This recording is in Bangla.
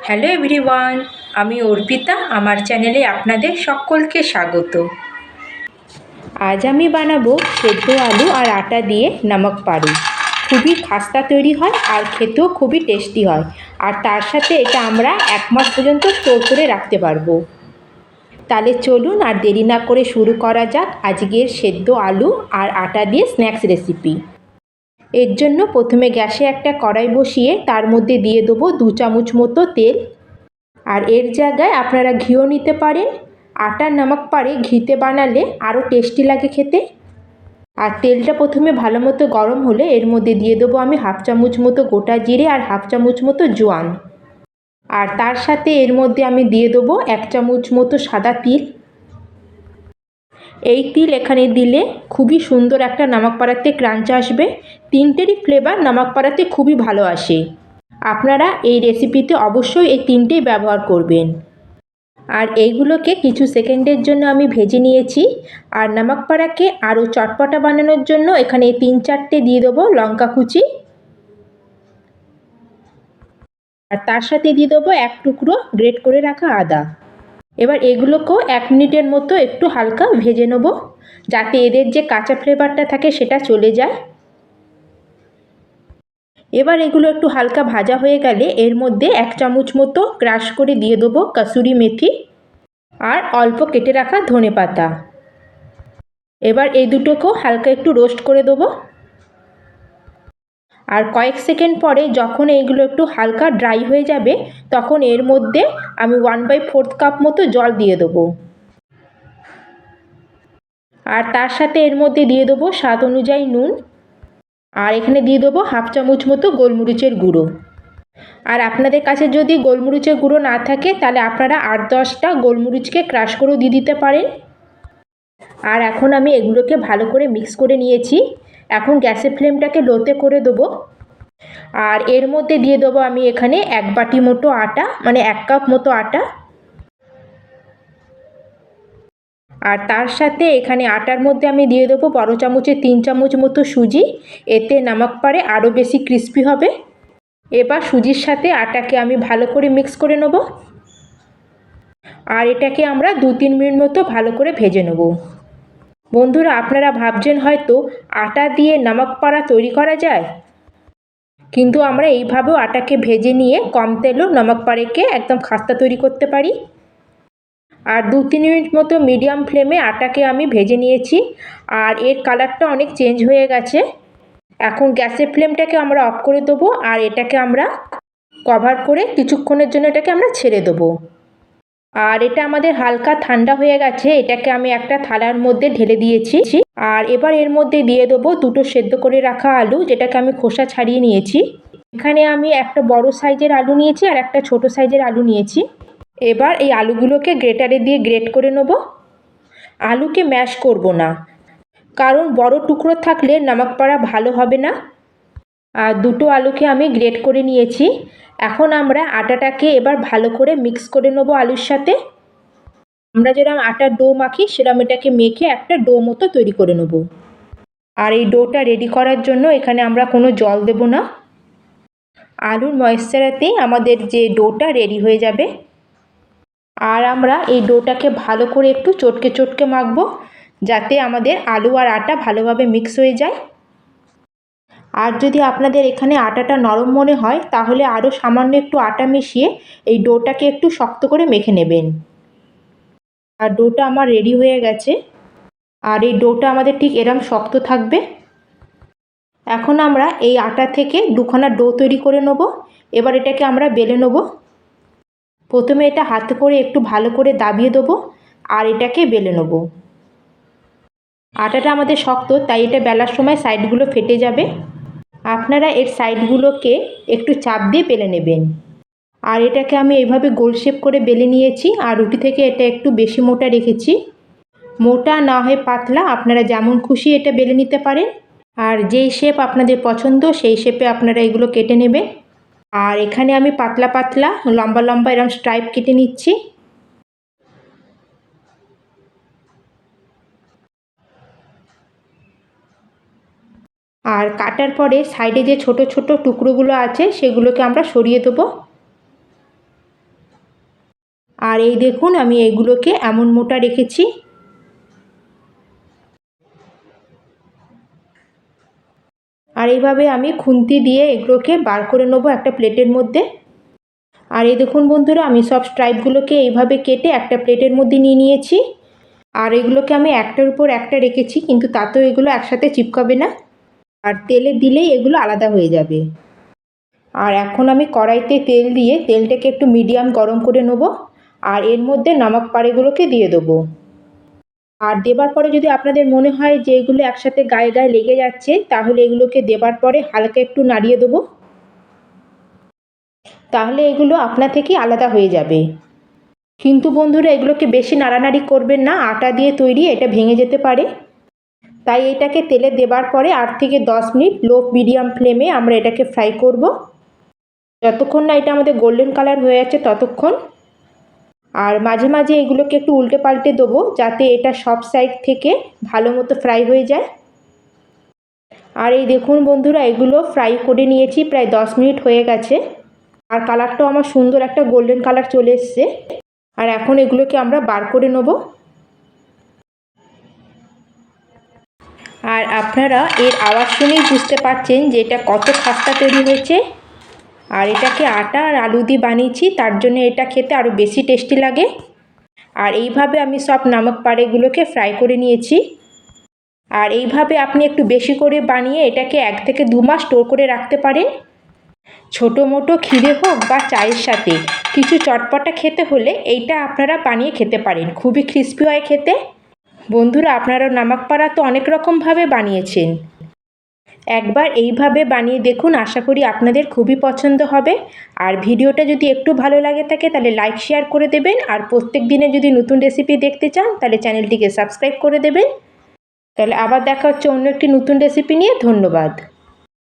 হ্যালো এভরিওয়ান, আমি অর্পিতা। আমার চ্যানেলে আপনাদের সকলকে স্বাগত। আজ আমি বানাবো সেদ্ধ আলু আর আটা দিয়ে নমক পাড়ি। খুবই খাস্তা তৈরি হয় আর খেতেও খুবই টেস্টি হয়। আর তার সাথে এটা আমরা 1 মাস পর্যন্ত স্টোর করে রাখতে পারবো। তাহলে চলুন আর দেরি না করে শুরু করা যাক আজকের সেদ্ধ আলু আর আটা দিয়ে স্ন্যাক্স রেসিপি। এর জন্য প্রথমে গ্যাসে একটা কড়াই বসিয়ে তার মধ্যে দিয়ে দেবো 2 চামচ মতো তেল। আর এর জায়গায় আপনারা ঘিও নিতে পারেন। আটার নমক পাড়ি ঘিতে বানালে আরও টেস্টি লাগে খেতে। আর তেলটা প্রথমে ভালো মতো গরম হলে এর মধ্যে দিয়ে দেবো আমি 1/2 চামচ মতো গোটা জিরে আর 1/2 চামচ মতো জোয়ান। আর তার সাথে এর মধ্যে আমি দিয়ে দেবো 1 চামচ মতো সাদা তিল। এই তিল এখানে দিলে খুবই সুন্দর একটা নমক পাড়াতে ক্রাঞ্চ আসবে। তিনটেরই ফ্লেভার নমক পাড়াতে খুবই ভালো আসে। আপনারা এই রেসিপিতে অবশ্যই এই তিনটেই ব্যবহার করবেন। আর এইগুলোকে কিছু সেকেন্ডের জন্য আমি ভেজে নিয়েছি। আর নমক পাড়াকে আরও চটপটা বানানোর জন্য এখানে 3-4টে দিয়ে দেবো লঙ্কা কুচি। আর তার সাথে দিয়ে দেবো 1 টুকরো গ্রেট করে রাখা আদা। এবার এগুলোকেও 1 মিনিটের মতো একটু হালকা ভেজে নেব, যাতে এদের যে কাঁচা ফ্লেভারটা থাকে সেটা চলে যায়। এবার এগুলো একটু হালকা ভাজা হয়ে গেলে এর মধ্যে 1 চামচ মতো ক্রাশ করে দিয়ে দেবো কসুরি মেথি আর অল্প কেটে রাখা ধনেপাতা। এবার এই দুটোকেও হালকা একটু রোস্ট করে দেবো। আর কয়েক সেকেন্ড পরে যখন এইগুলো একটু হালকা ড্রাই হয়ে যাবে তখন এর মধ্যে আমি 1/4 কাপ মতো জল দিয়ে দেবো। আর তার সাথে এর মধ্যে দিয়ে দেবো স্বাদ অনুযায়ী নুন। আর এখানে দিয়ে দেবো 1/2 চামচ মতো গোলমরিচের গুঁড়ো। আর আপনাদের কাছে যদি গোলমরিচের গুঁড়ো না থাকে তাহলে আপনারা 8-10টা গোলমরিচকে ক্রাশ করেও দিয়ে দিতে পারেন। আর এখন আমি এগুলোকে ভালো করে মিক্স করে নিয়েছি। এখন গ্যাসের ফ্লেমটাকে লোতে করে দেবো। আর এর মধ্যে দিয়ে দেবো আমি এখানে 1 বাটি মতো আটা, মানে 1 কাপ মতো আটা। আর তার সাথে এখানে আটার মধ্যে আমি দিয়ে দেবো বড় চামচে 3 চামচ মতো সুজি। এতে নমক পাড়ে আরও বেশি ক্রিস্পি হবে। এবার সুজির সাথে আটাকে আমি ভালো করে মিক্স করে নেব। আর এটাকে আমরা 2-3 মিনিট মতো ভালো করে ভেজে নেব। বন্ধুরা, আপনারা ভাবছেন হয়তো আটা দিয়ে নমক পাড়া তৈরি করা যায়, কিন্তু আমরা এইভাবেও আটাকে ভেজে নিয়ে কম তেলেও নমক পাড়েকে একদম খাস্তা তৈরি করতে পারি। আর 2-3 মিনিট মতো মিডিয়াম ফ্লেমে আটাকে আমি ভেজে নিয়েছি। আর এর কালারটা অনেক চেঞ্জ হয়ে গেছে। এখন গ্যাসের ফ্লেমটাকে আমরা অফ করে দেবো আর এটাকে আমরা কভার করে কিছুক্ষণের জন্য এটাকে আমরা ছেড়ে দেবো। আর এটা আমাদের হালকা ঠান্ডা হয়ে গেছে। এটাকে আমি একটা থালার মধ্যে ঢেলে দিয়েছি। আর এবার এর মধ্যে দিয়ে দেবো 2টো সেদ্ধ করে রাখা আলু, যেটাকে আমি খোসা ছাড়িয়ে নিয়েছি। এখানে আমি একটা বড় সাইজের আলু নিয়েছি আর একটা ছোট সাইজের আলু নিয়েছি। এবার এই আলুগুলোকে গ্রেটারে দিয়ে গ্রেট করে নেব। আলুকে ম্যাশ করব না, কারণ বড় টুকরো থাকলে নমক পাড়া ভালো হবে না। আর 2টো আলুকে আমি গ্রেট করে নিয়েছি। এখন আমরা আটাটাকে এবার ভালো করে মিক্স করে নেব আলুর সাথে। আমরা যেরকম আটার ডো মাখি সেরকম এটাকে মেখে একটা ডো মতো তৈরি করে নেব। আর এই ডোটা রেডি করার জন্য এখানে আমরা কোনো জল দেব না। আলুর ময়েশ্চারেতেই আমাদের যে ডোটা রেডি হয়ে যাবে। আর আমরা এই ডোটাকে ভালো করে একটু চটকে চটকে মাখবো, যাতে আমাদের আলু আর আটা ভালোভাবে মিক্স হয়ে যায়। আর যদি আপনাদের এখানে আটাটা নরম মনে হয় তাহলে আরও সামান্য একটু আটা মিশিয়ে এই ডোটাকে একটু শক্ত করে মেখে নেবেন। আর ডোটা আমার রেডি হয়ে গেছে। আর এই ডোটা আমাদের ঠিক এরম শক্ত থাকবে। এখন আমরা এই আটা থেকে 2খানা ডো তৈরি করে নেব। এবার এটাকে আমরা বেলে নেব। প্রথমে এটা হাতে করে একটু ভালো করে দাবিয়ে দেবো আর এটাকে বেলে নেব। আটাটা আমাদের শক্ত, তাই এটা বেলার সময় সাইডগুলো ফেটে যাবে। আপনারা এর সাইডগুলোকে একটু চাপ দিয়ে বেলে নেবেন। আর এটাকে আমি এইভাবে গোল শেপ করে বেলে নিয়েছি। আর রুটি থেকে এটা একটু বেশি মোটা রেখেছি। মোটা না হয়ে পাতলা, আপনারা যেমন খুশি এটা বেলে নিতে পারেন। আর যেই শেপ আপনাদের পছন্দ সেই শেপে আপনারা এগুলো কেটে নেবেন। আর এখানে আমি পাতলা পাতলা লম্বা লম্বা এরকম স্ট্রাইপ কেটে নিচ্ছি। আর কাটার পরে সাইডে যে ছোট ছোট টুকরোগুলো আছে সেগুলোকে আমরা সরিয়ে দেবো। আর এই দেখুন আমি এইগুলোকে এমন মোটা রেখেছি। আর এইভাবে আমি খুন্তি দিয়ে এগুলোকে বার করে নেবো একটা প্লেটের মধ্যে। আর এই দেখুন বন্ধুরা, আমি সব স্ট্রাইপগুলোকে এইভাবে কেটে একটা প্লেটের মধ্যে নিয়ে নিয়েছি। আর এগুলোকে আমি একটার উপর একটা রেখেছি, কিন্তু তাতেও এগুলো একসাথে চিপকাবে না, আর তেলে দিলেই এগুলো আলাদা হয়ে যাবে। আর এখন আমি কড়াইতে তেল দিয়ে তেলটাকে একটু মিডিয়াম গরম করে নেব। আর এর মধ্যে নমক পাড়েগুলোকে দিয়ে দেবো। আর দেবার পরে যদি আপনাদের মনে হয় যে এগুলো একসাথে গায়ে গায়ে লেগে যাচ্ছে, তাহলে এগুলোকে দেবার পরে হালকা একটু নাড়িয়ে দেবো, তাহলে এগুলো আপনা থেকেই আলাদা হয়ে যাবে। কিন্তু বন্ধুরা, এগুলোকে বেশি নাড়ানাড়ি করবেন না, আটা দিয়ে তৈরি, এটা ভেঙে যেতে পারে। তাই এটাকে তেলে দেবার পরে 8 থেকে 10 মিনিট লো মিডিয়াম ফ্লেমে আমরা এটাকে ফ্রাই করব, যতক্ষণ না এটা আমাদের গোল্ডেন কালার হয়ে যাচ্ছে ততক্ষণ। আর মাঝে মাঝে এগুলোকে একটু উল্টে পাল্টে দেবো, যাতে এটা সব সাইড থেকে ভালো মতো ফ্রাই হয়ে যায়। আর এই দেখুন বন্ধুরা, এগুলো ফ্রাই করে নিয়েছি, প্রায় 10 মিনিট হয়ে গেছে। আর কালারটাও আমার সুন্দর একটা গোল্ডেন কালার চলে এসছে। আর এখন এগুলোকে আমরা বার করে নেব। আর আপনারা এর আওয়াজ শুনেই বুঝতে পারছেন যে এটা কত খাস্তা তৈরি হয়েছে। আর এটাকে আটা আর আলু দিয়ে বানিয়েছি, তার জন্য এটা খেতে আরও বেশি টেস্টি লাগে। আর এইভাবে আমি সব নমক পাড়েগুলোকে ফ্রাই করে নিয়েছি। আর এইভাবে আপনি একটু বেশি করে বানিয়ে এটাকে 1 থেকে 2 মাস স্টোর করে রাখতে পারেন। ছোটো মোটো খিদে হোক বা চায়ের সাথে কিছু চটপটা খেতে হলে এইটা আপনারা বানিয়ে খেতে পারেন, খুবই ক্রিস্পি হয় খেতে। বন্ধুরা, আপনারা নমক পাড়া তো অনেক রকমভাবে বানিয়েছেন, একবার এইভাবে বানিয়ে দেখুন, আশা করি আপনাদের খুবই পছন্দ হবে। আর ভিডিওটা যদি একটু ভালো লাগে থাকে তাহলে লাইক শেয়ার করে দেবেন। আর প্রত্যেক দিনে যদি নতুন রেসিপি দেখতে চান তাহলে চ্যানেলটিকে সাবস্ক্রাইব করে দেবেন। তাহলে আবার দেখা হচ্ছে অন্য একটি নতুন রেসিপি নিয়ে। ধন্যবাদ।